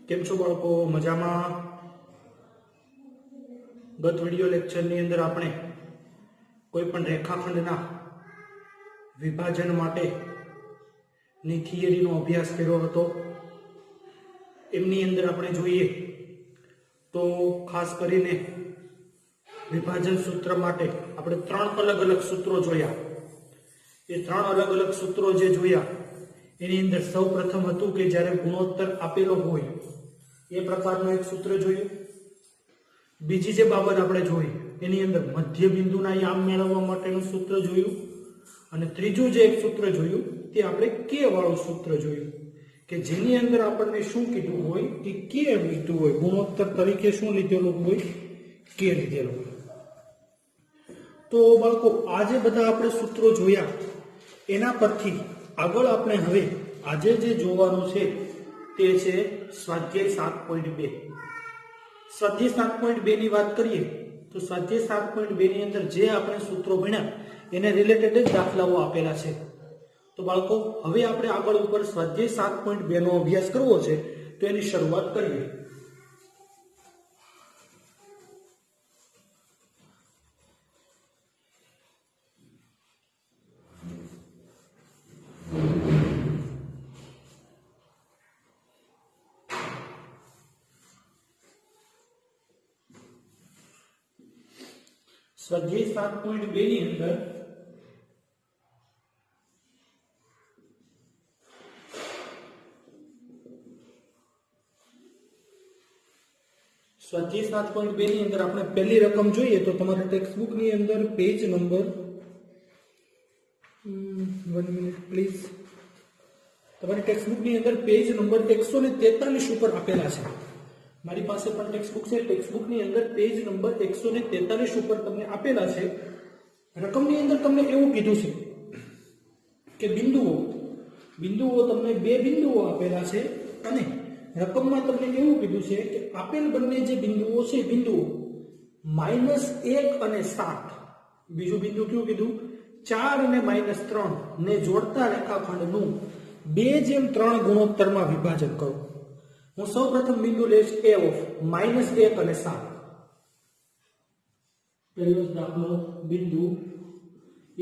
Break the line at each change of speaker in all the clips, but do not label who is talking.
કેમ છો બાળકો? મજામાં? ગત વિડિયો લેક્ચરની અંદર આપણે કોઈ પણ રેખાખંડના વિભાજન માટેની થિયરીનો અભ્યાસ કર્યો હતો. એમની અંદર આપણે જોઈએ તો ખાસ કરીને વિભાજન સૂત્ર માટે આપણે ત્રણ અલગ અલગ સૂત્રો જોયા. એ ત્રણ અલગ અલગ સૂત્રો જે જોયા એની અંદર સૌપ્રથમ હતું કે જ્યારે ગુણોત્તર આપેલો હોય એ પ્રકારનું એક સૂત્ર જોયું. બીજી જે બાબત આપણે જોઈ એની અંદર મધ્ય બિંદુના યામ મેળવવા માટેનું સૂત્ર જોયું. અને ત્રીજું જે એક સૂત્ર જોયું તે આપણે કે વાળું સૂત્ર જોયું કે જેની અંદર આપણને શું કીધું હોય કે કે લીધું હોય, ગુણોત્તર તરીકે શું લીધેલું હોય, કે લીધેલું હોય. તો બાળકો આ જે બધા આપણે સૂત્રો જોયા એના પરથી આગળ આપણે હવે આજે જે જોવાનું છે તે છે સ્વાધ્યાય 7.2. સ્વાધ્યાય 7.2 ની વાત કરીએ તો સ્વાધ્યાય 7.2 ની અંદર જે આપણે સૂત્રો ભણ્યા એને રિલેટેડ જ દાખલાઓ આપેલા છે. તો બાળકો હવે આપણે આગળ ઉપર સ્વાધ્યાય 7.2 નો અભ્યાસ કરવો છે તો એની શરૂઆત કરીએ. સ્વાધ્યાય 7.2 ની અંદર સ્વાધ્યાય 7.2 ની અંદર આપણે પહેલી રકમ જોઈએ તો તમારા ટેક્સ્ટબુક ની અંદર પેજ નંબર 1 મિનિટ પ્લીઝ. તમારી ટેક્સ્ટબુક ની અંદર પેજ નંબર 143 ઉપર આપેલા છે. મારી પાસે પણ ટેક્સ્ટબુક છે. ટેક્સ્ટબુક ની અંદર પેજ નંબર 143 ઉપર તમને આપેલા છે. રકમની અંદર તમને એવું કીધું છે કે બિંદુઓ તમને બે બિંદુઓ આપેલા છે અને રકમમાં તમને એવું કીધું છે કે આપેલ બંને જે બિંદુઓ છે બિંદુઓ -1 અને 7, બીજું બિંદુ કયું કીધું 4 અને -3 ને જોડતા રેખાખંડનું 2:3 ગુણોત્તરમાં વિભાજન કરો. હું સૌપ્રથમ બિંદુ લઈશ a ઓફ -1 અને 7. પહેલો દાખલો બિંદુ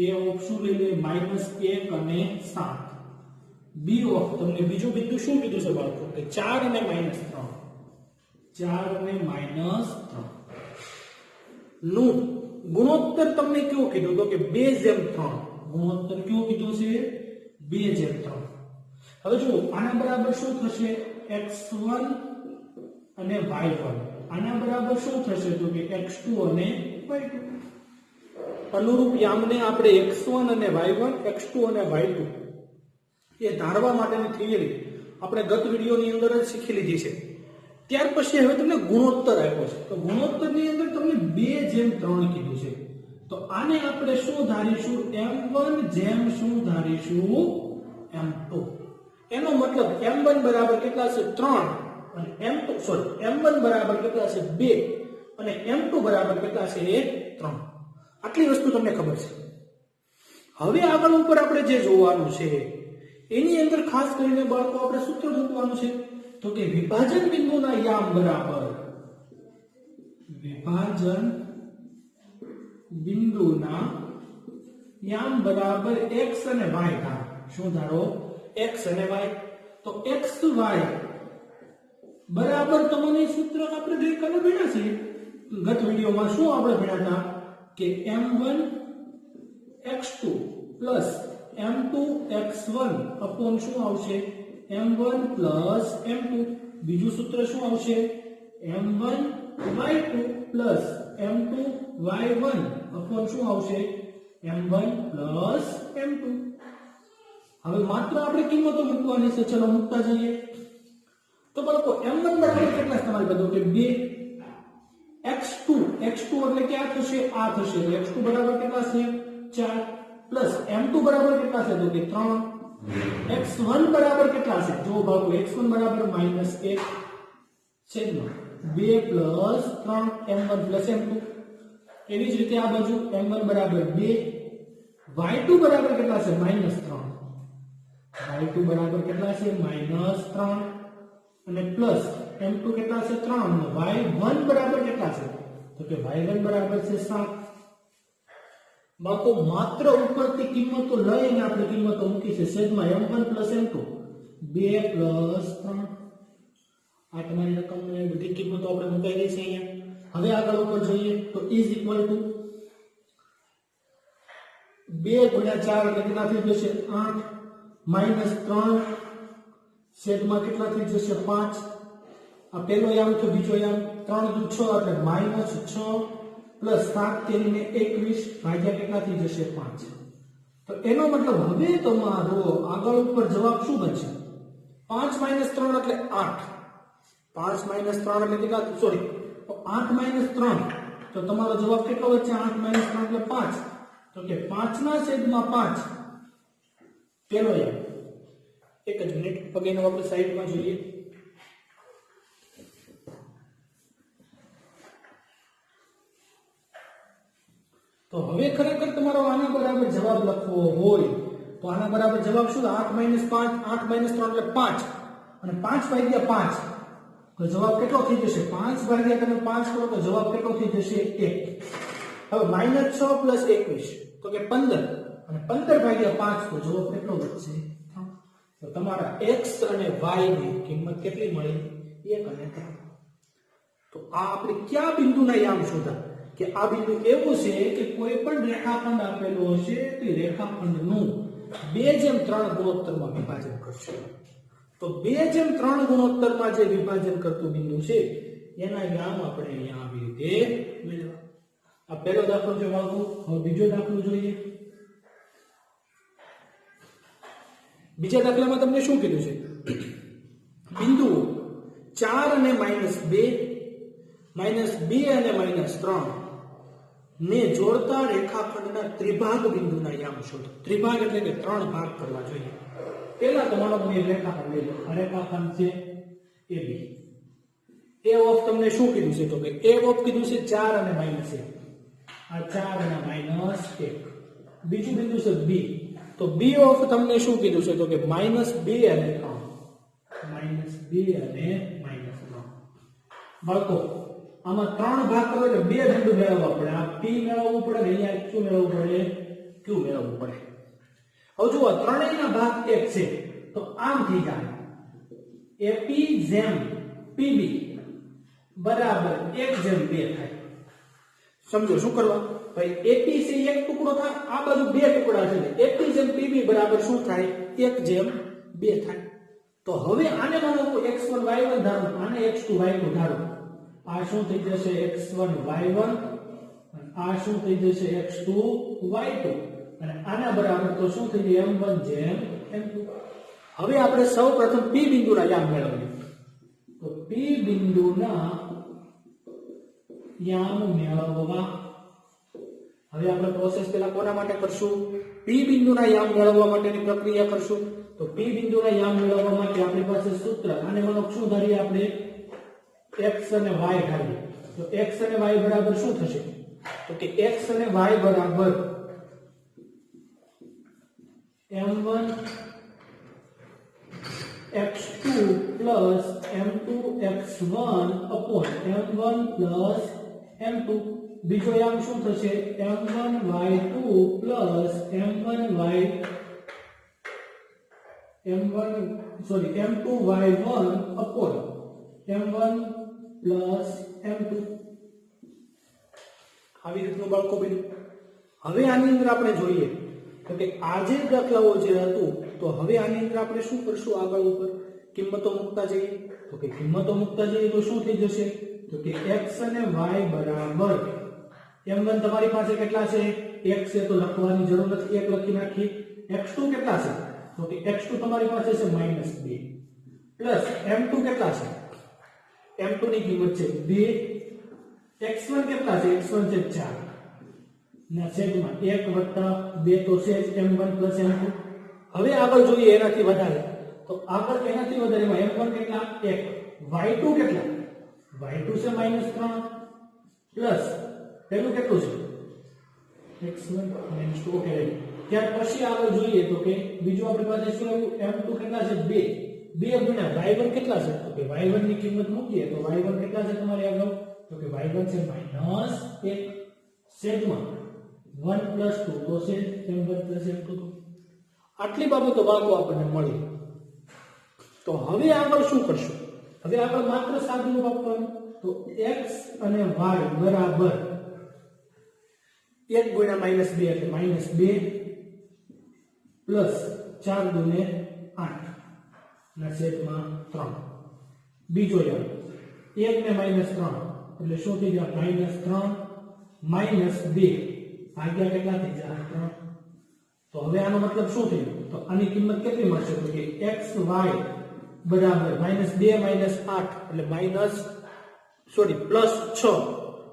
a ઓફ શું લઈ લે -1 અને 7. b ઓફ તમને બીજું બિંદુ શું કીધું છે બાળકો કે 4 અને -3. 4 અને -3 નું ગુણોત્તર તમને કેવું કીધું તો કે 2:3. ગુણોત્તર કેવું કીધું છે 2:3. હવે જો આના બરાબર શું થશે x1 અને y1. આના બરાબર શું થશે તો કે x2 અને y2. અનુરૂપ યામને આપણે x1 અને y1, x2 અને y2 એ ધારવા માટેની થિયરી આપણે ગત વિડિયોની અંદર જ શીખી લીધી છે. ત્યાર પછી હવે તમને ગુણોત્તર આપ્યો છે. તો ગુણોત્તરની અંદર તમને 2:3 કીધું છે. તો આને આપણે શું ધારીશું m1 જેમ શું ધારીશું m2. એનો મતલબ m1 બરાબર કેટલા છે 3 અને m1 બરાબર કેટલા છે 2 અને m2 બરાબર કેટલા છે 3. આટલી વસ્તુ તમને ખબર છે. હવે આગળ ઉપર આપણે જે જોવાનું છે એની અંદર ખાસ કરીને બાળકો આપણે સૂત્ર મૂકવાનું છે તો કે વિભાજન બિંદુના યામ બરાબર વિભાજન બિંદુના યામ બરાબર x અને y ધારો. શું ધારો x અને y. તો x y બરાબર તમને સૂત્ર આપણે ગઈકાલે ભણ્યા છે. ગત વિડિયોમાં શું આપણે ભણ્યા હતા કે m1 x2 plus m2 x1 upon શું આવશે m1 પ્લસ m2. બીજું સૂત્ર શું આવશે m1 y2 plus m2 y1 upon શું આવશે m1 પ્લસ m2. હવે માત્ર આપણે કિંમતો મૂકવાની છે. ચલો મૂકતા જઈએ. તો બાળકો m1 બરાબર કેટલા છે તમારે બધું કે 2. x2 એટલે ક્યાં થશે આ થશે. x2 બરાબર કેટલા છે 4 પ્લસ m2 બરાબર કેટલા છે તો કે 3. x1 બરાબર કેટલા છે જો બાળકો x1 બરાબર -1 છેદમાં 2 પ્લસ 3 m1 પ્લસ m2. એવી જ રીતે આ બાજુ m1 બરાબર 2. y2 બરાબર કેટલા છે -3. y2 બરાબર કેટલા છે -3 અને પ્લસ m2 કેટલા છે 3 અને y1 બરાબર કેટલા છે તો કે y1 બરાબર છે 7. બાકો માત્ર ઉપરથી કિંમતો લઈને આપણે કિંમતો મૂકી છે છેદમાં m1 m2 2 3 આ તમારી રકમની બધી કિંમતો આપણે મૂકી દઈ છે અહીંયા. હવે આગળ ઉપર જોઈએ તો ઇઝ ઇક્વલ ટુ 2 ગુણ્યા 4 એટલે કેટલા થઈ જશે 8 માઈનસ 3 છેદમાં કેટલા થઈ જશે 5. આ પહેલો યામ તો બીજો યામ 3 દુ 6 એટલે માઈનસ 6 પ્લસ 7 તેરીને 21 ભાગ્યા કેટલા થઈ જશે 5. તો એનો મતલબ હવે તમારો આગળ ઉપર જવાબ શું બનશે 5 માઈનસ 3 એટલે 8. 5 માઈનસ 3 એટલે કેટલા સોરી તો 8 માઈનસ 3 તો તમારો જવાબ કેટલો વચ્ચે 8 માઈનસ 3 એટલે 5. તો કે 5 ના છેદમાં 5 પેલો યામ. એક જ મિનિટ પગેનો આપણે સાઈડમાં જોઈએ. તો હવે ખરેખર તમારો આના બરાબર જવાબ લખવો હોય તો આના બરાબર જવાબ શું 8 માઈનસ 5 8 માઈનસ 3 એટલે 5 અને 5 ભાગ્યા 5 તો જવાબ કેટલો થઈ જશે 5 ભાગ્યા તમે 5 કરો તો જવાબ કેટલો થઈ જશે 1. હવે માઈનસ 6 પ્લસ 21 તો કે 15 અને 15 ભાગ્યા 5 તો જવાબ કેટલો વધશે 3. તો તમારા x અને y ની કિંમત કેટલી મળી 1 અને 3. તો આ આપણે કયા બિંદુના યામ શોધા કે આ બિંદુ એવું છે કે કોઈ પણ રેખાખંડ આપેલો હશે તો રેખાખંડનું 2:3 ગુણોત્તરમાં વિભાજન કરશે. તો 2:3 ગુણોત્તરમાં જે વિભાજન કરતું બિંદુ છે એના યામ આપણે અહીંયા આવી રીતે મેળવવા. આ પહેલો દાખલો છે બાળકો. હવે બીજો દાખલો જોઈએ. બીજા દાખલામાં તમને શું કીધું છે બિંદુઓ 4 અને -2 -2 અને -3 ને જોડતા રેખાખંડના ત્રિભાગ બિંદુના યામ શોધો. ત્રિભાગ એટલે કે 3 ભાગ કરવા જોઈએ. પહેલા તમારો રેખાખંડ લઈ લો. આ રેખાખંડ છે AB. A ઓફ તમને શું કીધું છે તો કે A ઓફ કીધું છે 4 અને -1. આ 4 અને -1. બીજું બિંદુ છે B. તો B ઓફ તમને શું કીધું છે તો કે -2 અને 3. -2 અને -3. બાળકો આમાં 3 ભાગ કરો એટલે 2 બિંદુ મેળવવા પડે. આ P મેળવવું પડે ને અહીંયા Q મેળવવું પડે Q મેળવવું પડે. હવે જુઓ ત્રણેયના ભાગ 1 છે તો આમ થઈ જાય AP જેમ PB બરાબર 1:2 થાય. સમજો શું કરવા ભાઈ AP છે એક ટુકડો થાય આ બાજુ બે ટુકડા છે AP જેમ PB બરાબર શું થાય 1:2 થાય. તો હવે આને માનો x1 y1 ધારો આને x2 y2 ધારો. આ શું થઈ જશે x1 y1 અને આ શું થઈ જશે x2 y2 અને આના બરાબર તો શું થઈ જાય m1 જેમ m2. હવે આપણે સૌપ્રથમ P બિંદુના યામ મેળવીએ. તો P બિંદુના યામ મેળવવા હવે આપણે પ્રોસેસ પહેલા કોના માટે કરશું P બિંદુના યામ મેળવવા માટેની પ્રક્રિયા કરશું. તો P બિંદુના યામ મેળવવા માટે આપણી પાસે સૂત્ર આને માનો શું ધારીએ આપણે x અને y ધારીએ. તો x અને y બરાબર શું થશે તો કે x અને y બરાબર m1 x2 plus m2 x1 upon m1 plus m2. બીજો યામ શું થશે m1 y2 plus m2 y1 upon m1 plus m2. આવી રીતનું બાળકો બન્યું. હવે આની અંદર આપણે જોઈએ તો કે આ જે દાખલાઓ જે હતું તો હવે આની અંદર આપણે શું કરશું આગળ ઉપર કિંમતો મૂકતા જઈએ. તો કે કિંમતો મૂકતા જઈએ તો શું થઈ જશે તો કે x અને y બરાબર m1 તમારી પાસે કેટલા છે 1 છે તો લખવાની જરૂર નથી 1 લખી નાખીએ. x2 કેટલા છે તો કે x2 તમારી પાસે છે -2 પ્લસ m2 કેટલા છે m2 ની કિંમત છે 2 x1 કેટલા છે x1 છે 4 ના છેદમાં 1 + 2 તો છે m1 + m2. હવે આગળ જોઈએ એનાથી વધારે તો આગળ એનાથી વધારે m1 કેટલા 1 y2 કેટલા y2 છે -3 પ્લસ પેલું કેટલું છે x1 - 2 ઓકે. ત્યાર પછી આગળ જોઈએ તો કે બીજું આપણી પાસે શું આવ્યું m2 કેટલા છે 2 2 ગુણ્યા y1 કેટલા છે તો કે y1 ની કિંમત મૂકીએ તો y1 કેટલા છે તમારે આગળ તો કે y1 છે -1 છેદમાં 1 + 2 તો છે m1 + m2 તો આટલી બાબતો બાળકો આપણને મળી તો હવે આગળ શું કરશું હવે આગળ માત્ર સાદું આપવાનું તો x અને y બરાબર 1 ગુણ્યા -2 એટલે -2 પ્લસ 4 દુને 8 ના છેદમાં 3 બીજો યાદ 1 ને -3 એટલે શું થઈ જાય -3 -2 ભાગ્યા કેટલા થઈ જાય 3 તો હવે આનો મતલબ શું થયું તો આની કિંમત કેટલી મળશે તો કે x y બરાબર -2 -8 એટલે +6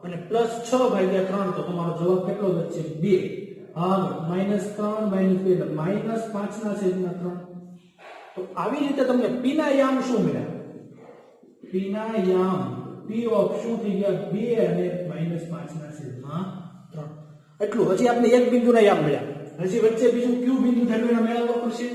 અને +6 ભાગ્યા 3 તો તમારો જવાબ કેટલો વધશે 2 ભાગ -3 -2 એટલે -5 ના છેદમાં 3 તો આવી રીતે તમને p ના યામ શું મળ્યા p ના યામ p ઓફ શું થઈ ગયા 2 અને -5 ના છેદમાં 3 એટલું હજી આપણે એક બિંદુના યામ મળ્યા હજી વચ્ચે બીજું q બિંદુ થયેલું એના મેળવવા પડશે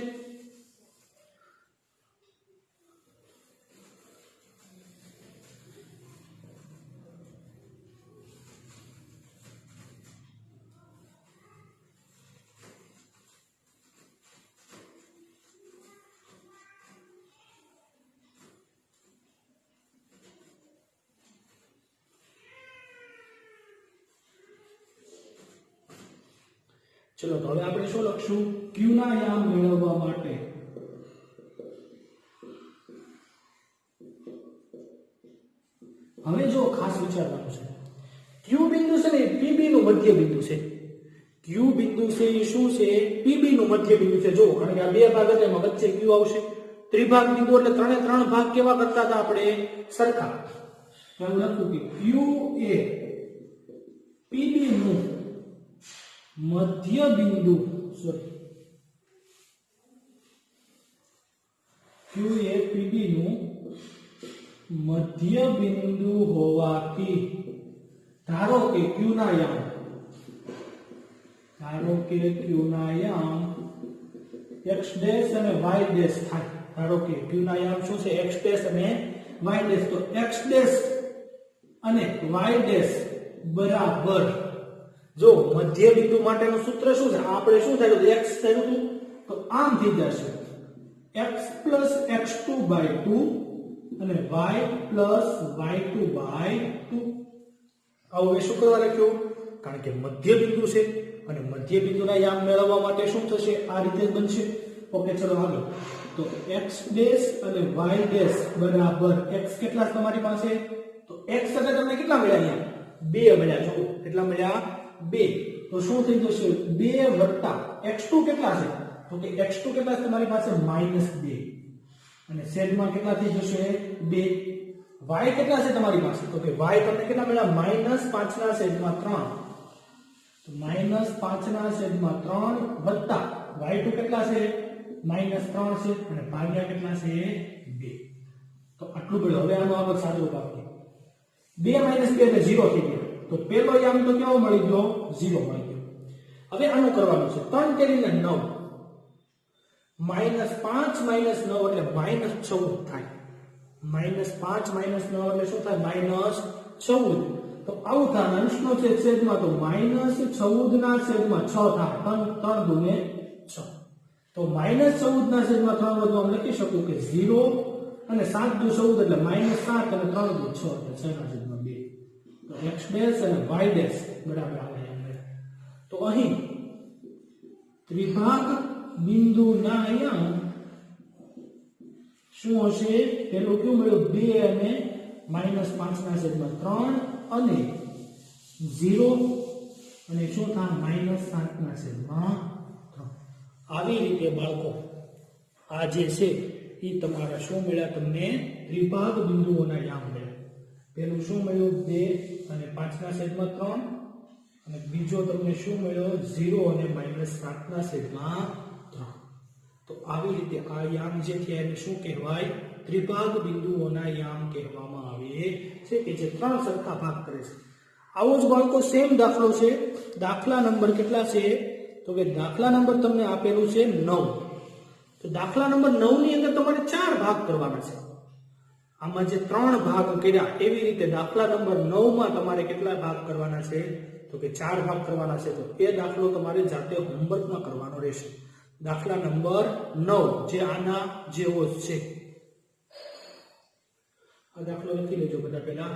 ચલો તો હવે આપણે શું લખશું q ના યામ મેળવવા માટે હવે જો ખાસ વિચારવાનું છે q બિંદુ છે ને pb નું મધ્ય બિંદુ છે q બિંદુ છે એ શું છે pb નું મધ્ય બિંદુ છે જો કારણ કે આ બે ભાગ હતા એમાં વચ્ચે q આવશે ત્રિભાગ બિંદુ એટલે ત્રણે ત્રણ ભાગ કેવા કરતા હતા આપણે સરખા તો હું લખું કે q એ pb નું મધ્ય બિંદુ q એ pb નું મધ્ય બિંદુ હોવાથી ધારો કે q ના યામ x ડેશ અને y ડેશ થાય ધારો કે q ના યામ શું છે x ડેશ અને y ડેશ તો x ડેશ અને y ડેશ બરાબર જો મધ્ય બિંદુ માટેનું સૂત્ર શું છે આપણે શું થયું x થયું તો આમ થઈ જશે x + x2/2 અને y + y2/2 આવું શું કરવા લખ્યું કારણ કે મધ્ય બિંદુ છે અને મધ્ય બિંદુના યામ મેળવવા માટે શું થશે આ રીતે બનશે ઓકે ચલો આગળ તો x ડેશ અને y ડેશ બરાબર x કેટલા તમારી પાસે તો x એટલે તમને કેટલા મળ્યા અહીંયા 2 મળ્યા જો કેટલા મળ્યા 2 તો શું થઈ જશે 2 + x2 કેટલા છે તો કે x2 કેટલા છે તમારી પાસે -2 અને છેદમાં કેટલા થઈ જશે 2 y કેટલા છે તમારી પાસે તો કે y તમને કેટલા મળ્યા -5 ના છેદમાં 3 તો -5/3 વત્તા y2 કેટલા છે -3 છે અને ભાગ્યા કેટલા છે 2 તો આટલું બધું હવે આનો આગળ સાદું આપીએ 2 - 2 એટલે 0 થઈ ગયો તો પહેલો યામ તો કેવો મળી ગયો 0 મળી ગયો હવે આનું કરવાનું છે 3 કેરીને 9 -5 - 9 એટલે -14 થાય -5 - 9 એટલે શું થાય -14 તો આવું થાય અંશનો છેદમાં તો -14 ના છેદમાં 6 થાય 3 દુને 6 તો -14 ના છેદમાં 3 વધુ આમ લખી શકું કે 0 અને 7 દુ 14 એટલે -7 અને 3 દુ 6 એટલે 6 ના છેદમાં 2 તો x ડેશ અને y ડેશ બરાબર આવે તો અહીં ત્રિભાગ બિંદુના યામ શું હશે પેલું કેવું મળ્યું 2 અને -5 ના છેદમાં 3 અને 0 અને શું થાય -7 ના છેદમાં 3 આવી રીતે બાળકો આ જે છે એ તમારા શું મળ્યા તમને ત્રિભાગ બિંદુઓના યામ મળ્યા પેલું શું મળ્યું 2 અને 5 ના છેદમાં 3 અને બીજો તમને શું મળ્યો 0 અને -7 ના છેદમાં 3 તો આવી રીતે આ યામ જે છે એને શું કહેવાય ત્રિભાગ બિંદુઓના યામ કહેવામાં આવે છે કે જે ત્રણ સરખા ભાગ કરે છે આવો જ બાળકો સેમ દાખલો છે દાખલા નંબર કેટલા છે તો કે દાખલા નંબર તમને આપેલું છે 9 તો દાખલા નંબર 9 ની અંદર તમારે 4 ભાગ કરવાના છે. આમાં જે 3 ભાગ કર્યા એવી રીતે દાખલા નંબર 9 માં તમારે કેટલા ભાગ કરવાના છે? તો કે 4 ભાગ કરવાના છે. તો એ દાખલો તમારે જાતે હોમવર્કમાં કરવાનો રહેશે. દાખલા નંબર 9 જે આના જેવો છે. આ દાખલો લખી લેજો બધા પહેલા.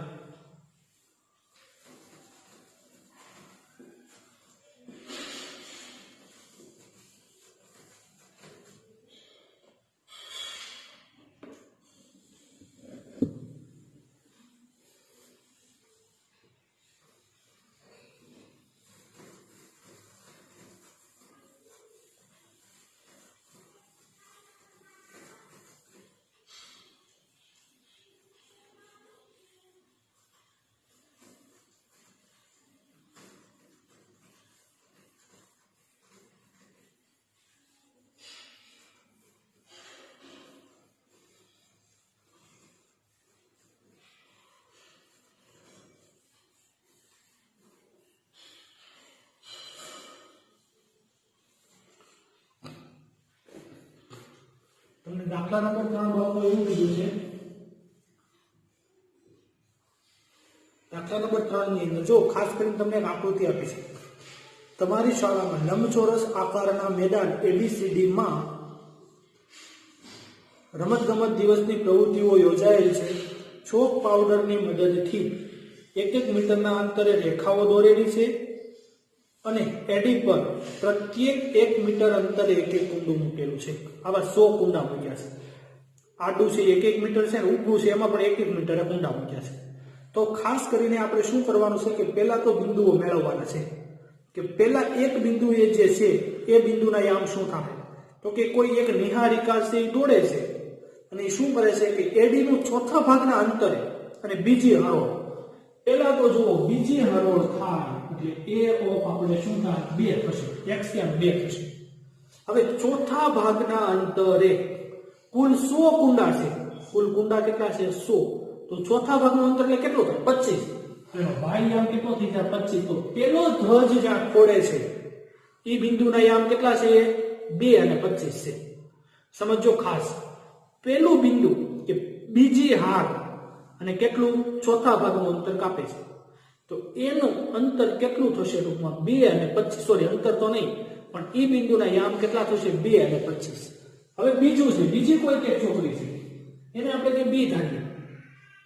તમને દાખલા નંબર 3 બાબતો એવું કીધું છે. દાખલા નંબર 3 ની અંદર જો ખાસ કરીને તમને એક આકૃતિ આપી છે. તમારી શાળામાં લંબચોરસ આકારના મેદાન ABCD માં રમતગમત દિવસની પ્રવૃત્તિઓ યોજાયેલ છે. ચોક પાવડરની મદદથી 1 મીટરના અંતરે રેખાઓ દોરેલી છે અને એડી પર પ્રત્યેક 1 મીટર અંતરે એક કુંડું મૂકેલું છે. આવા 100 કુંડા મૂક્યા છે. આડું છે 1 મીટર છે, ઊભું છે એમાં પણ 1 મીટરે કુંડા મૂક્યા છે. તો ખાસ કરીને આપણે શું કરવાનું છે કે પહેલા તો બિંદુઓ મેળવવાના છે કે પહેલા એક બિંદુ એ જે છે એ બિંદુના યામ શું થાય? તો કે કોઈ એક નિહારિકા છે એ દોડે છે અને એ શું કરે છે કે એડી નું ચોથા ભાગના અંતરે અને બીજી હરોળ. પહેલા તો જુઓ બીજી હરોળ થાય એટલે એ ઓફ આપણે શું થાય? 2 થશે. x ત્યાં 2 થશે. હવે ચોથા ભાગના અંતરે કુલ 100 કુંડા છે. કુલ કુંડા કેટલા છે? 100. તો ચોથા ભાગનું અંતર એટલે કેટલું થાય? 25. એનો y યામ કેટલો થઈ જાય? 25. તો પેલો ધ્વજ જ્યાં ખોડે છે એ બિંદુના યામ કેટલા છે? 2 અને 25 છે. સમજો ખાસ. પેલું બિંદુ કે બીજી હાર અને કેટલું ચોથા ભાગનું અંતર કાપે છે તો એનું અંતર કેટલું થશે? ટૂંકમાં 2 અને 25. સોરી, અંતર તો નહીં પણ એ બિંદુના યામ કેટલા થશે? 2 અને 25. હવે બીજું છે, બીજી કોઈ એક છોકરી છે એને આપણે કે બી ધારીએ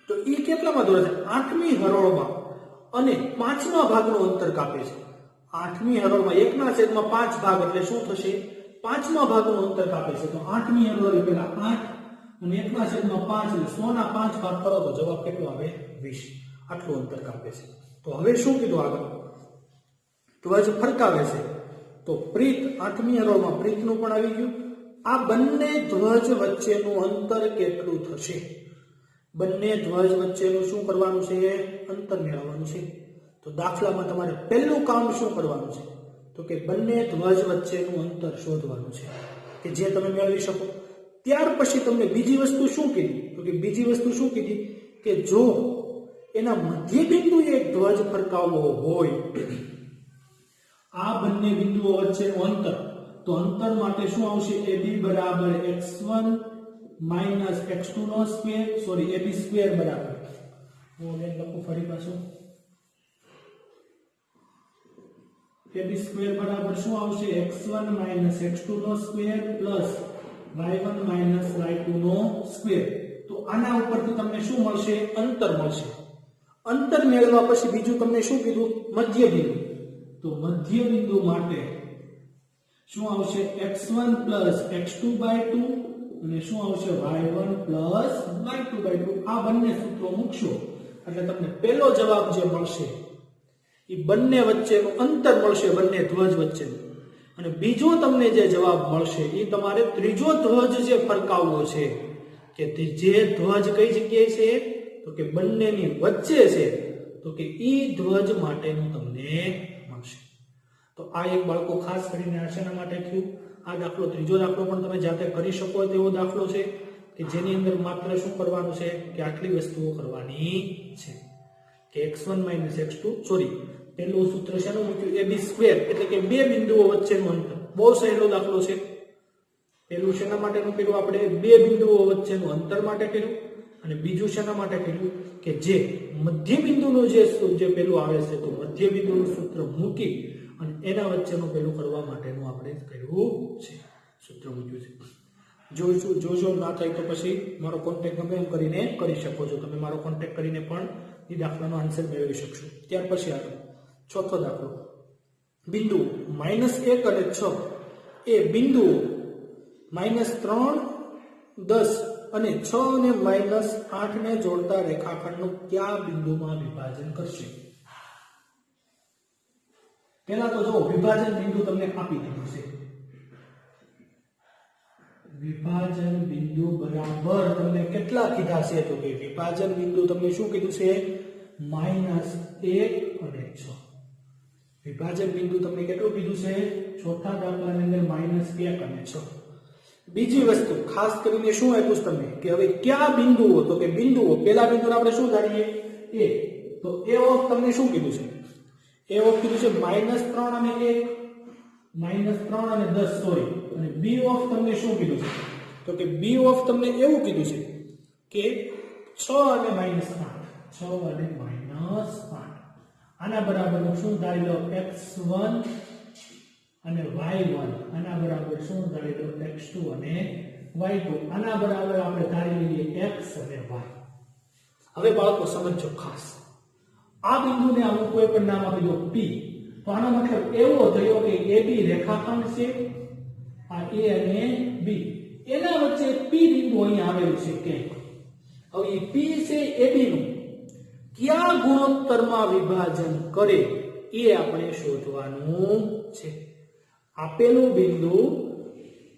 તો એ કેટલામાં દોરે છે? 8મી હરોળમાં અને 5મા ભાગનું અંતર કાપે છે. 8મી હરોળમાં 1/5 ભાગ એટલે શું થશે? 5મા ભાગનું અંતર કાપે છે. તો 8મી હરોળ પેલા 8 અને 1/5 એટલે 100 ના 5 ભાગ કરો તો જવાબ કેટલો આવે? 20. આટલું અંતર કાપે છે. તો હવે શું કીધું આગળ? ધ્વજ ફરકાવે છે. તો પ્રીત 8મી હરોળમાં પ્રીતનું પણ આવી ગયું. આ બંને ધ્વજ વચ્ચેનું અંતર કેટલું થશે? બંને ધ્વજ વચ્ચેનું શું કરવાનું છે? અંતર મેળવવાનું છે. તો દાખલામાં તમારે પહેલું કામ શું કરવાનું છે? તો કે બંને ધ્વજ વચ્ચેનું અંતર શોધવાનું છે કે જે તમે મેળવી શકો. ત્યાર પછી તમને બીજી વસ્તુ શું કીધી? તો કે બીજી વસ્તુ શું કીધી કે જો એના મધ્ય બિંદુએ એક ધ્વજ ફરકાવવો હોય, આ બંને બિંદુઓ વચ્ચેનું અંતર, તો અંતર માટે શું આવશે? AB બરાબર x1 માઇનસ x2 નો સ્ક્વેર, સોરી AB સ્ક્વેર બરાબર, હું એને લખું ફરી પાછું, AB સ્ક્વેર બરાબર શું આવશે? x1 માઇનસ x2 નો square plus y1 minus y2 નો સ્ક્વેર. તો આના ઉપરથી તમને શું મળશે? અંતર મળશે. અંતર મેળવવા પછી બીજું તમને શું કીધું? મધ્ય બિંદુ. તો મધ્ય બિંદુ માટે શું આવશે? x1 પ્લસ x2/2 અને શું આવશે? y1 plus y2/2. આ બંને સૂત્રો મૂકશો એટલે તમને પહેલો જવાબ જે મળશે એ બંને વચ્ચેનું અંતર મળશે, બંને ધ્વજ વચ્ચેનું. અને બીજો તમને જે જવાબ મળશે એ તમારે ત્રીજો ધ્વજ જે ફરકાવવો છે કે જે ધ્વજ કઈ જગ્યાએ છે? તો કે બંનેની વચ્ચે છે. તો કે ઈ ધ્વજ માટેનું તમને મળશે. તો આ એક બાળકો ખાસ કરીને આ શેના માટે થયું? આ દાખલો, ત્રીજો દાખલો પણ તમે જાતે કરી શકો તેવો દાખલો છે કે જેની અંદર માત્ર શું કરવાનું છે કે આટલી વસ્તુઓ કરવાની છે કે x1 x2, સોરી પહેલું સૂત્ર શેનું મૂક્યું? AB સ્ક્વેર એટલે કે બે બિંદુઓ વચ્ચેનું અંતર. બહુ સહેલો દાખલો છે. પેલું શેના માટેનું કર્યું આપણે બે બિંદુઓ વચ્ચેનું અંતર માટે કર્યું અને બીજું શેના માટે કર્યું કે જે મધ્ય બિંદુનું જે પેલું આવે છે તો મધ્ય બિંદુનું સૂત્ર મૂકી અને એના વચ્ચેનું પેલું કરવા માટેનું આપણે કર્યું છે સૂત્ર મૂક્યું છે જોજો ના થાય તો પછી મારો કોન્ટેક્ટ ગમે એમ કરીને કરી શકો છો તમે મારો કોન્ટેક્ટ કરીને પણ એ દાખલાનો આન્સર મેળવી શકશો ત્યાર પછી આગળ ચોથો દાખલો બિંદુ -1 અને 6 એ બિંદુઓ -3 10 અને 6 અને -8 ને જોડતા રેખાખંડનું કયા બિંદુમાં વિભાજન કરશે પહેલા તો જો વિભાજન બિંદુ તમને આપી દીધું છે વિભાજન બિંદુ બરાબર તમને કેટલા કીધા છે તો કે વિભાજન બિંદુ તમને શું કીધું છે -1 અને 6 વિભાજન બિંદુ તમને કેટલું કીધું છે ચોથા દાખલાની અંદર -1 અને 6 બીજી વસ્તુ ખાસ કરીને શું આપ્યું છે તમને કે હવે કયા બિંદુઓ તો કે બિંદુઓ પહેલા બિંદુને આપણે શું ધારીએ a તો a ઓફ તમને શું કીધું છે a ઓફ કીધું છે -3 અને 1 -3 અને 10 સોરી અને b ઓફ તમને શું કીધું છે તો કે b ઓફ તમને એવું કીધું છે કે 6 અને -8 6 અને -8 આના બરાબરનું શું ધારી લો x1 અને y1 આના બરાબર શું ધારી લો x2 અને y2 આના બરાબર આપણે ધારી લઈએ x અને y હવે બાળકો સમજો ખાસ આ બિંદુને આપણે કોઈ પણ નામ આપી દો p તો આનો મતલબ એવો થયો કે AB રેખાખંડ છે આ A અને B એના વચ્ચે P બિંદુ અહીં આવેલું છે કે હવે એ P છે AB નું કયા ગુણોત્તરમાં વિભાજન કરે એ આપણે શોધવાનું છે આપેલું બિંદુ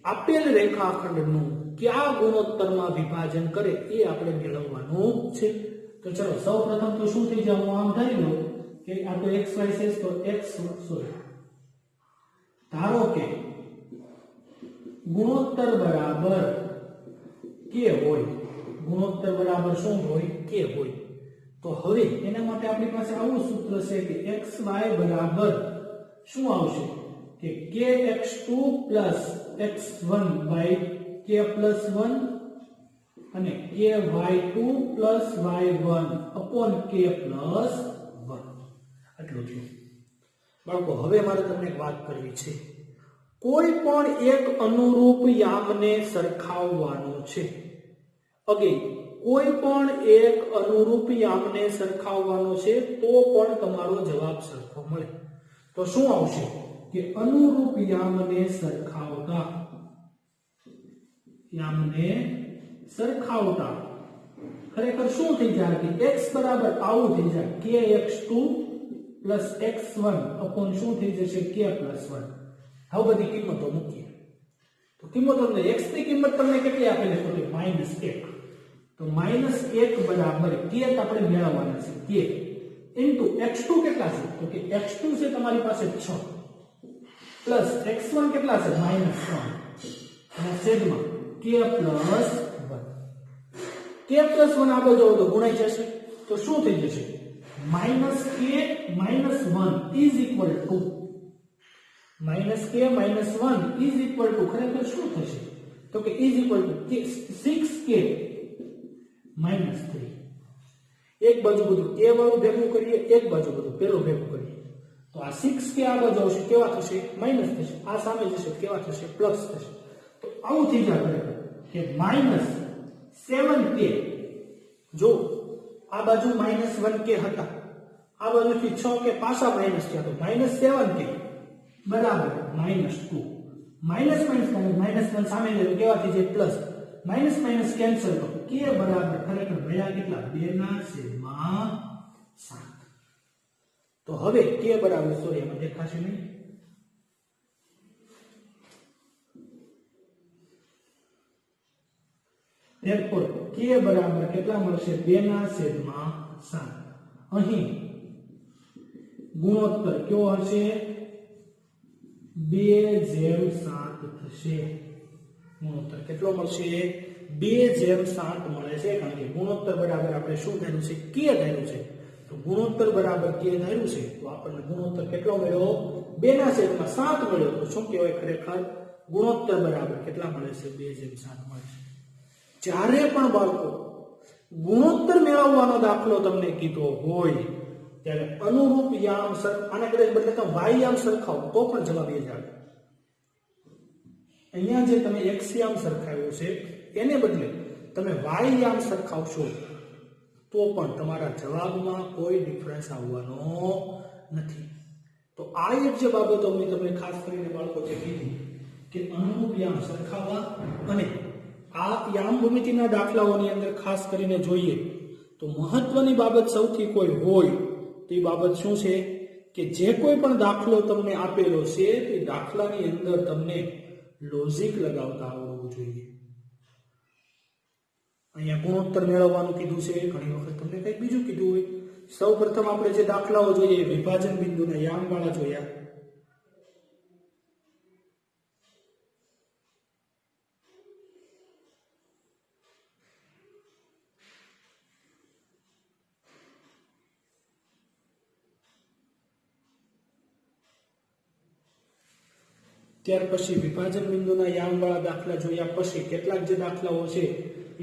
આપેલ રેખાખંડનું કયા ગુણોત્તરમાં વિભાજન કરે એ આપણે મેળવવાનું છે તો ચલો સૌપ્રથમ તો શું થઈ જાય હું આમ ધારી લઉં કે આ તો xy છે તો x સોરી ધારો કે ગુણોત્તર બરાબર k હોય ગુણોત્તર બરાબર શું હોય k હોય તો હવે એના માટે આપણી પાસે આવું સૂત્ર છે કે xy બરાબર શું આવશે કે kx2 x1 k+1 અને ky2 y1 k+1 આટલું થયું બાળકો હવે મારે તમને એક વાત કરવી છે કોઈ પણ એક અનુરૂપ યામને સરખાવવાનું છે અગેન કોઈ પણ એક અનુરૂપ યામને સરખાવવાનો છે તો પણ તમારો જવાબ સરખો મળે તો શું આવશે કે અનુરૂપ યામને સરખાવતા ખરેખર શું થઈ જાય કે x બરાબર આવું થઈ જાય kx2 x1 અપોન શું થઈ જશે k+1 આ બધી કિંમતો મૂકીએ તો કિંમતો તમને x ની કિંમત તમને કેટલી આપેલી છે તો -1 તો -1 બરાબર k આપણે મેળવવાના છે k x2 કેટલા છે તો કે x2 છે તમારી પાસે 6 પ્લસ x1 કેટલા છે -3 અને છેદમાં k+1 આગળ જાવ તો ગુણાઈ જશે તો શું થઈ જશે -k -1 is equal to ખરેખર શું થશે તો કે is equal to 6k -3 એક બાજુ બધું k વાળું ભેગું કરીએ એક બાજુ બધું પેલું ભેગું કરીએ તો આ 6k આગળ જશે કેવા થશે માઈનસ થશે આ સામે જશે કેવા થશે પ્લસ થશે તો આવું થઈ જાય ખરેખર કે -7k જો આ બાજુ -1k હતા આ બાજુથી 6k પાછા માઈનસ થયા તો -7k બરાબર -2 -1 સામે લેવું કેવા થઈ જાય પ્લસ માઈનસ કેન્સલ તો k બરાબર ખરેખર મળ્યા કેટલા 2/7 તો હવે k બરાબર સોરી એમાં દેખાશે નહીં therefore k બરાબર કેટલા મળશે 2/7 અહીં ગુણોત્તર કયો હશે 2/7 થશે ગુણોત્તર કેટલો મળશે 2/7 મળે છે કારણ કે ગુણોત્તર બરાબર આપણે શું ધાર્યું છે k ધાર્યું છે તો ગુણોત્તર બરાબર k ધાર્યું છે તો આપણને ગુણોત્તર કેટલો મળ્યો 2/7 મળ્યો તો શું કહેવાય ખરેખર ગુણોત્તર બરાબર કેટલા મળે છે 2:7 મળે છે। જ્યારે પણ બાળકો ગુણોત્તર મેળવવાનો દાખલો તમને કીધો હોય ત્યારે અનુરૂપ યામ આને કદાચ બદલે તમે y યામ સરખાવો તો પણ જવાબ એ જ આવે। અહીંયા જે તમે x યામ સરખાવ્યો છે એને બદલે તમે y યામ સરખાવશો તો પણ તમારા જવાબમાં કોઈ ડિફરન્સ આવવાનો નથી। તો આ એક જે બાબતો મેં તમને ખાસ કરીને બાળકો જે કીધી કે અનુરૂપ યામ સરખાવવા અને આ યામ ભૂમિતિના દાખલાઓની અંદર ખાસ કરીને જોઈએ તો મહત્વની બાબત સૌથી કોઈ હોય તો એ બાબત શું છે કે જે કોઈ પણ દાખલો તમને આપેલો છે તે દાખલાની અંદર તમને લોજિક લગાવતા આવડવું જોઈએ। અહીંયા ગુણોત્તર મેળવવાનું કીધું છે, ઘણી વખત તમને કંઈક બીજું કીધું હોય। સૌપ્રથમ આપણે જે દાખલાઓ જોઈએ વિભાજન બિંદુના યામવાળા જોયા, ત્યાર પછી વિભાજન બિંદુના યામવાળા દાખલા જોયા પછી કેટલાક જે દાખલાઓ છે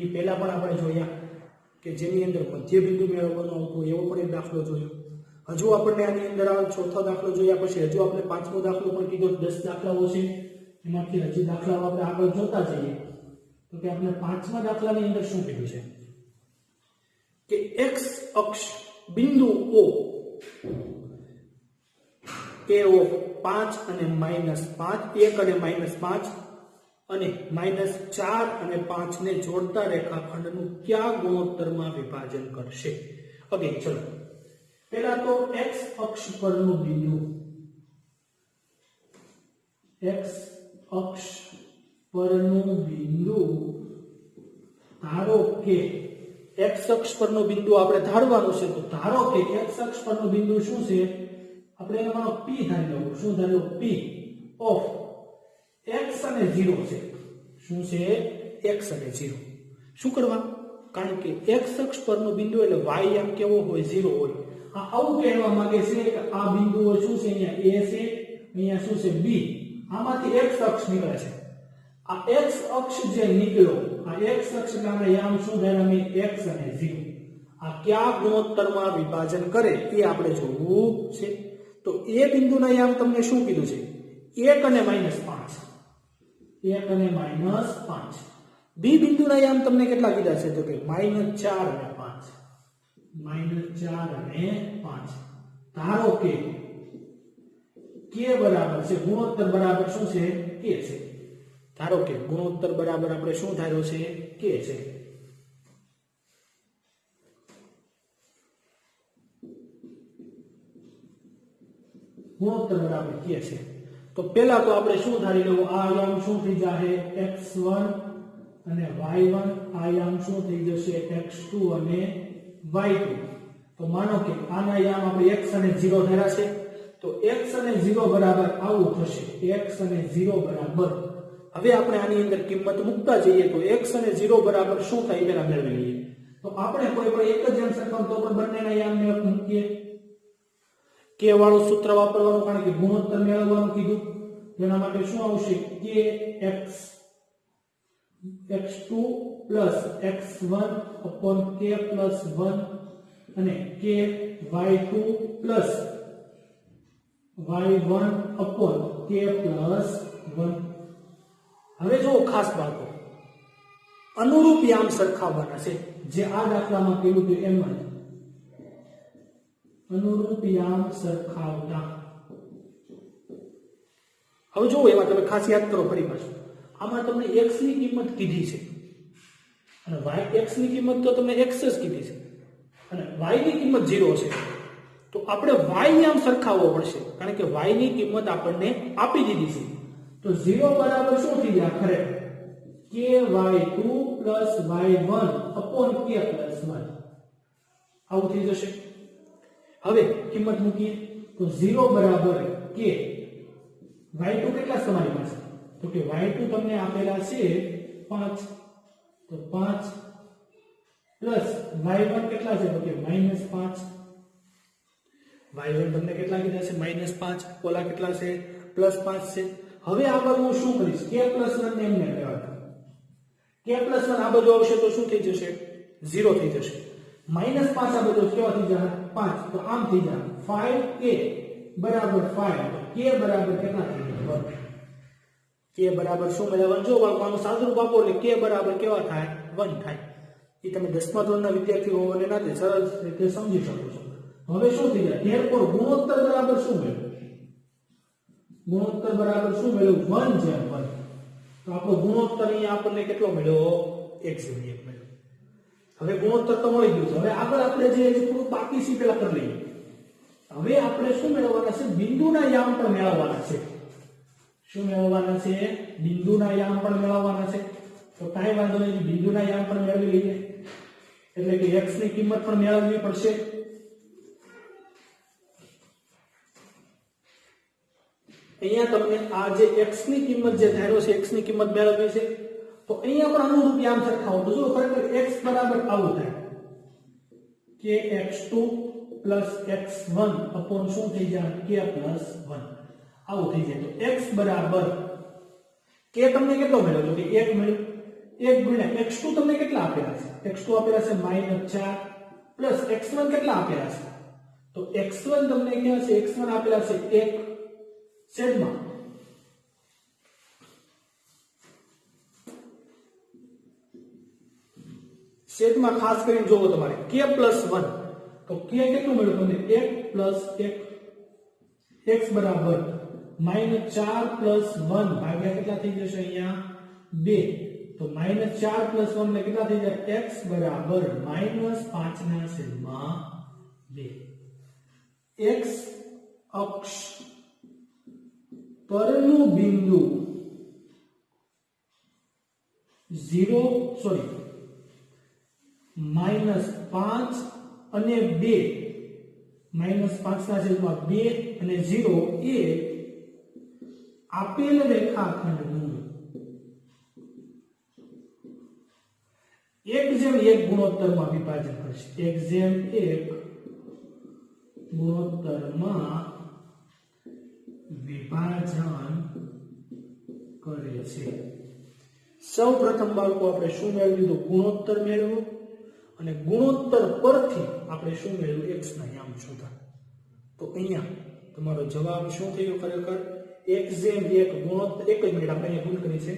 એ પહેલા પણ આપણે જોયા કે જેની અંદર મધ્ય બિંદુ મેળવવાનો આવતો એવો પણ એક દાખલો જોયો। હજુ આપણને આની અંદર આ ચોથો દાખલો જોયા પછી હજુ આપણે પાંચમો દાખલો પણ કીધો। 10 દાખલાઓ છે એમાંથી હજી દાખલાઓ આપણે આગળ જોતા જઈએ તો કે આપણે પાંચમા દાખલાની અંદર શું કીધું છે કે x અક્ષ બિંદુ O a ઓફ 5 અને -5 1 અને -5 અને -4 અને 5 ને જોડતા રેખાખંડનું કયા ગુણોત્તરમાં વિભાજન કરશે। ઓકે ચલો પહેલા તો x અક્ષ પરનું બિંદુ, x અક્ષ પરનું બિંદુ ધારો કે x અક્ષ પરનું બિંદુ આપણે ધારવાનું છે। તો ધારો કે x અક્ષ પરનું બિંદુ શું છે આપણે એનો માનો p ધારી લઉં। શું ધારી લઉં? p ઓફ x અને 0 છે। શું છે? x અને 0। શું કરવા? કારણ કે x અક્ષ પરનું બિંદુ એટલે y આમ કેવો હોય? 0 હોય। આ આવું કહેવા માંગે છે કે આ બિંદુઓ શું છે? અહીંયા a છે, અહીંયા શું છે? b। આમાંથી x અક્ષ નીકળે છે। આ x અક્ષ જે નીકળ્યો, આ x અક્ષ એટલે આપણે યામ શું ધાર્યા? x અને 0। આ કયા ગુણોત્તરમાં વિભાજન કરે એ આપણે જોવું છે। તો એ બિંદુના યામ તમને શું કીધું છે? 1 અને -5। 1 અને -5। બી બિંદુના યામ તમને કેટલા કીધા છે? તો કે -4 અને 5। -4 અને 5। ધારો કે k બરાબર છે ગુણોત્તર બરાબર શું છે? k છે। ધારો કે ગુણોત્તર બરાબર આપણે શું ધાર્યો છે? k છે। ગુણોત્તર બરાબર k છે। તો પહેલા તો આપણે શું ધારી લેવું? આ યામ શું થઈ જશે? x1 અને y1। આ યામ શું થઈ જશે? x2 અને y2। તો માનો કે આના યામ આપણે x અને 0 ધાર્યા છે। તો x અને 0 બરાબર આવું થશે। x અને 0 બરાબર, હવે આપણે આની અંદર કિંમત મૂકતા જઈએ તો x અને 0 બરાબર શું થાય પહેલા મેળવી લઈએ। તો આપણે કોઈ પણ એક જ યામ સરખાવ તો પણ બંનેના યામને મૂકીએ। k વાળું સૂત્ર વાપરવાનું, કારણ કે ગુણોત્તર મેળવવાનું કીધું। જેના માટે શું આવશે? k x2 x1 upon k + 1 અને k y2 y1 upon k + 1। હવે જો ખાસ બાળકો અનુરૂપ યામ સરખાવવાના છે, જે આ દાખલામાં કીધું હતું એમ જ અનુરૂપ યામ સરખાવતા। હવે જો એમાં તમે ખાસ યાદ કરો ફરી પાછું, આમાં તમને x ની કિંમત કીધી છે અને x ની કિંમત તો તમને x જ કીધી છે અને y ની કિંમત 0 છે। તો આપણે y યામ સરખાવવો પડશે, કારણ કે y ની કિંમત આપણને આપી દીધી છે। તો 0 બરાબર શું થઈ જાય? ખરેખર ky2 + y1 upon k + 1 આવું થઈ જશે। હવે કિંમત મૂકીએ તો 0 બરાબર k। y2 કેટલા છે તમારી પાસે? તો કે y2 તમને આપેલા છે 5। તો 5 પ્લસ y1 કેટલા છે? તો કે -5। y1 તમને કેટલા કીધા છે? -5। ઓલા કેટલા છે? +5 છે। હવે આગળ હું શું કરીશ, k+1 ને એમને લેવા દો. k+1 આ બાજુ આવશે તો શું થઈ જશે, 0 થઈ જશે. -5 આ બાજુ કેવા થઈ જાય, 5. તો આમ થઈ જાય 5k બરાબર 5. તો k બરાબર કેટલા થઈ જાય, 1. k બરાબર શું મળ્યા, જો બાળકોનું સાદુરૂપ આપો એટલે k બરાબર કેવા થાય, 1 થાય. એ તમે 10મા ધોરણના વિદ્યાર્થી હોવાને નાતે સરળ રીતે સમજી શકો છો. હવે શું થઈ જાય, therefore ગુણોત્તર બરાબર શું મળ્યું, ગુણોત્તર બરાબર શું મળ્યું, 1 છે 1. તો આપણો ગુણોત્તર અહીંયા આપણને કેટલો મળ્યો, 1/1 મળ્યો. હવે ગુણોત્તર તો મળી ગયું છે. હવે આગળ આપણે જે થોડું બાકી છે પેલા કરી લઈએ. હવે આપણે શું મેળવવાના છે, બિંદુના યામ પણ મેળવવાના છે. શું મેળવવાના છે, બિંદુના યામ પણ મેળવવાના છે. તો કાંઈ વાંધો નહીં, બિંદુના યામ પણ મેળવી લઈએ. એટલે કે x ની કિંમત પણ મેળવવી પડશે. અહીંયા તમને આ જે x ની કિંમત જે ધાર્યો છે, x ની કિંમત મેળવવી છે. તો અહીંયા પણ અનુરૂપ યામ સરખાવો તો જો ખરેખર x બરાબર આવું થાય કે x2 x1 અપોન શું થઈ જાય, k+1 આવું થઈ જાય. તો x બરાબર k તમને કેટલો મળ્યો, તો કે 1 મળ્યો. 1 ગુણ્યા x2 તમને કેટલા આપેલા છે, x2 આપેલા છે -4 પ્લસ x1 કેટલા આપેલા છે, તો x1 તમને ક્યાં છે, x1 આપેલા છે 1 છેદમાં છેદમાં ખાસ કરીને જોવો તમારે k+1. તો k કેટલું મળ્યું તમને, 1 + 1 x બરાબર -4 + 1 ભાગ્યા કેટલા થઈ જશે અહીંયા 2. તો -4 + 1 એટલે કેટલા થઈ જાય, x બરાબર -5/2. x અક્ષ પરનું બિંદુ -5 અને 2 -5/2 અને 0 એ આપેલ રેખાખંડનું 1:1 ગુણોત્તરમાં વિભાજન કરશે. 1:1 ગુણોત્તરમાં વિભાજન કરે છે. સૌપ્રથમ બાળકો આપણે શું મેળવી લીધું, ગુણોત્તર મેળવ્યો. અને ગુણોત્તર પરથી આપણે શું મેળવ્યું, x ના યામ શોધા. તો અહીંયા તમારો જવાબ શું થયો, ખરેખર 1:1 ગુણોત્તર. એક જ મિનિટ, આપણે અહીંયા ભૂલ કરી છે,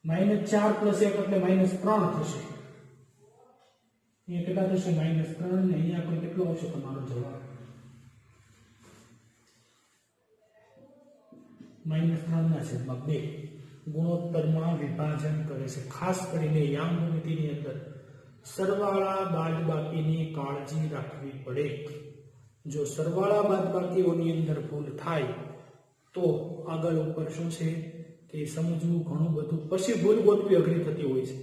-4 + 1 એટલે -3 થશે. અહીંયા કેટલા થશે, -3. ને અહીંયા પણ કેટલો આવશે તમારો જવાબ, -3/2. ગુણોત્તરમાં વિભાજન કરે છે. ખાસ કરીને યામ ભૂમિતિની અંદર સરવાળા બાદબાકીની કાળજી રાખવી પડે. જો સરવાળા બાદબાકીઓની અંદર ભૂલ થાય તો આગળ ઉપર શું છે કે સમજવું ઘણું બધું, પછી ભૂલ ગોતવી અઘરી થતી હોય છે.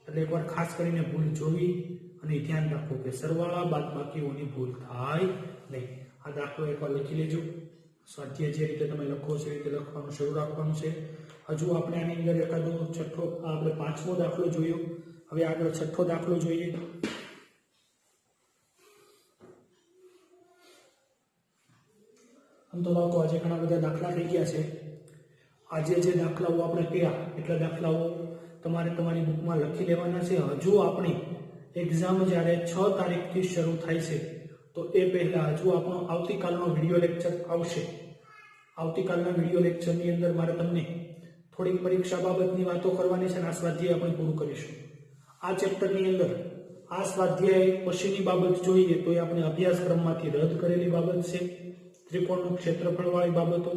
એટલે એકવાર ખાસ કરીને ભૂલ જોવી અને ધ્યાન રાખવું કે સરવાળા બાદબાકીઓની ભૂલ થાય નહીં. આ દાખલો એકવાર લખી લેજો. સ્વાધ્યાય જે રીતે તમે લખો છો એ રીતે લખવાનું શરૂ રાખવાનું છે. હજુ આપણે આની અંદર એકાદો છઠ્ઠો, આપણે 5મો દાખલો જોયો. હવે આગળ 6થો દાખલો જોઈએ. આમ તો બાળકો આજે ઘણા બધા દાખલા થઈ ગયા છે. આજે જે દાખલાઓ આપણે કર્યા એટલા દાખલાઓ તમારે તમારી બુકમાં લખી લેવાના છે. હજુ આપણી એક્ઝામ જ્યારે 6 તારીખથી શરૂ થાય છે તો એ પહેલા હજુ આપણો આવતીકાલનો વિડીયો લેક્ચર આવશે. આવતીકાલના વિડીયો લેક્ચરની અંદર મારે તમને થોડીક પરીક્ષા બાબતની વાતો કરવાની છે અને આ સ્વાધ્યાય આપણે પૂરું કરીશું. આ ચેપ્ટરની અંદર આ સ્વાધ્યાય પછીની બાબત જોઈએ તો એ આપણે અભ્યાસક્રમમાંથી રદ કરેલી બાબત છે. ત્રિકોણનું ક્ષેત્રફળવાળી બાબતો,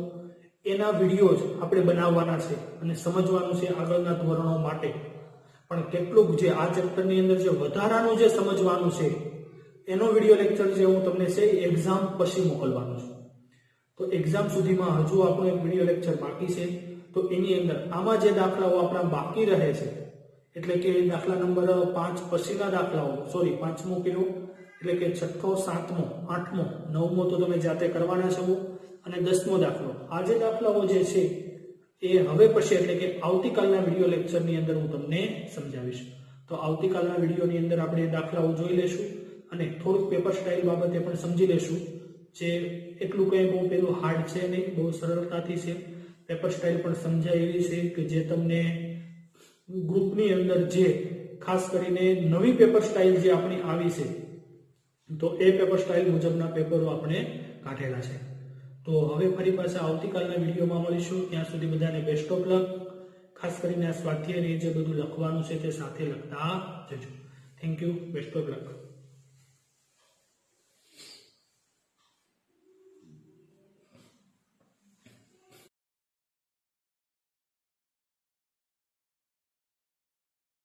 એના વિડીયો જ આપણે બનાવવાના છે અને સમજવાનું છે આગળના ધોરણો માટે. પણ કેટલુંક જે આ ચેપ્ટરની અંદર જે વધારાનું જે સમજવાનું છે એનો વિડીયો લેક્ચર જે હું તમને છે એક્ઝામ પછી મોકલવાનો છું. તો એક્ઝામ સુધીમાં હજુ આપણો એક વિડીયો લેક્ચર બાકી છે. તો એની અંદર આમાં જે દાખલાઓ આપણા બાકી રહે છે, એટલે કે દાખલા નંબર 5 પછીના દાખલાઓ, સોરી 5મો કર્યો, એટલે કે 6થો, 7મો, 8મો, 9મો તો તમે જાતે કરવાના છો, અને 10મો દાખલો. આ જે દાખલાઓ જે છે એ હવે પછી એટલે કે આવતીકાલના વિડીયો લેક્ચરની અંદર હું તમને સમજાવીશ. તો આવતીકાલના વિડીયોની અંદર આપણે દાખલાઓ જોઈ લેશું અને થોડુંક પેપર સ્ટાઇલ બાબતે પણ સમજી લેશું. જે એટલું કંઈ બહુ પેલું હાર્ડ છે નહીં, બહુ સરળતાથી છે. પેપર સ્ટાઇલ પણ સમજાય એવી છે કે જે તમને ગ્રુપની અંદર જે ખાસ કરીને નવી પેપર સ્ટાઇલ જે આપણી આવી છે તો એ પેપર સ્ટાઇલ મુજબના પેપરો આપણે કાઢેલા છે. તો હવે ફરી પાછા આવતીકાલના વિડીયોમાં મળીશું. ત્યાં સુધી બધાને બેસ્ટ ઓફ લક. ખાસ કરીને આ સ્વાધ્યાયની જે બધું લખવાનું છે તે સાથે લખતા જજો. Thank you. Best of luck.